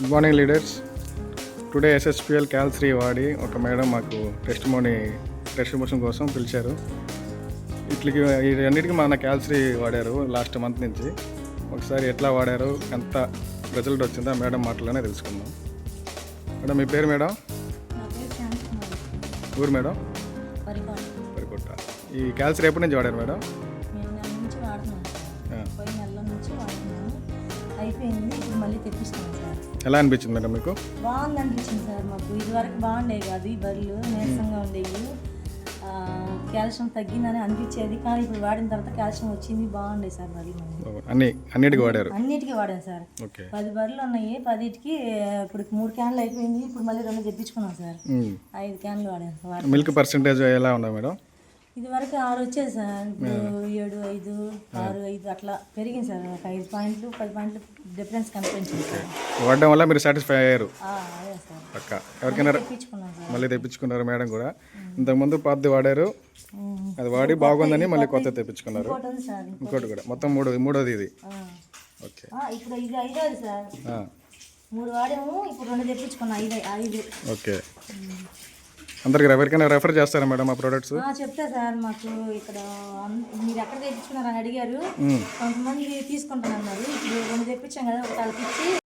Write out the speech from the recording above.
Good morning leaders. Today SSPL క్యాల్3 వాడి ఒక మేడం మాకు టెస్ట్ మోషన్ కోసం పిలిచారు. ఇట్లకి అన్నిటికీ మన క్యాల్3 వాడారు లాస్ట్ మంత్ నుంచి. ఒకసారి ఎట్లా వాడారు, ఎంత రిజల్ట్ వచ్చిందో మేడం మాటలోనే తెలుసుకుందాం. మేడం మీ పేరు మేడం? ఊరు మేడం? పరికొట్ట. ఈ క్యాల్3 ఎప్పటి నుంచి వాడారు మేడం? అయిపోయింది, ఇప్పుడు మళ్ళీ తెప్పిస్తాను సార్. ఎలా అనిపించింది మేడం మీకు? బాగుంది అనిపించింది సార్. మాకు ఇదివరకు బాగుండేవి కాదు, ఈ బర్రెలు నీరసంగా ఉండేవి, కాల్షియం తగ్గిందని అనిపించేది. కానీ ఇప్పుడు వాడిన తర్వాత కాల్షియం వచ్చింది, బాగుండేది సార్. బర్రెలు అన్నిటికీ వాడారు? అన్నిటికీ వాడాను సార్. 10 బర్రెలు ఉన్నాయి, 10టికి ఇప్పుడు 3 క్యాన్లు అయిపోయింది. ఇప్పుడు మళ్ళీ 2 తెప్పించుకున్నాం సార్. 5 క్యాన్లు వాడాను. మిల్క్ పర్సెంటేజ్ ఎలా ఉంది మేడం? ఇది వరకు 6 వచ్చేది సార్, ఇప్పుడు 7, 5, 6, 5 అట్లా పెరిగింది సార్. ఒక 5 పాయింట్లు 10 పాయింట్లు డిఫరెన్స్ కనిపించింది సార్. వాడడం వల్ల మీరు సాటిస్ఫై అయ్యారు? అదే సార్. పక్క ఎవరికైనా తెప్పించుకున్నాం సార్. మళ్ళీ తెప్పించుకున్నారు మేడం కూడా. ఇంతకుముందు పాతది వాడారు, అది వాడి బాగుందని మళ్ళీ కొత్త తెప్పించుకున్నారు. ఇంకోటి కూడా మొత్తం మూడోది ఇది. ఓకే, ఇప్పుడు ఇది 5వ సార్. 3 వాడాము, ఇప్పుడు 2 తెప్పించుకున్నాం. 5. ఓకే. అందరికి ఎవరికైనా రెఫర్ చేస్తారా మేడం ఆ ప్రోడక్ట్స్? చెప్తా సార్. మాకు ఇక్కడ మీరు ఎక్కడ తెప్పించుకున్నారని అడిగారు, కొంతమంది తీసుకుంటానన్నారు. ఇప్పుడు 2 తెప్పించాం కదా, ఒక వాళ్ళకి ఇచ్చి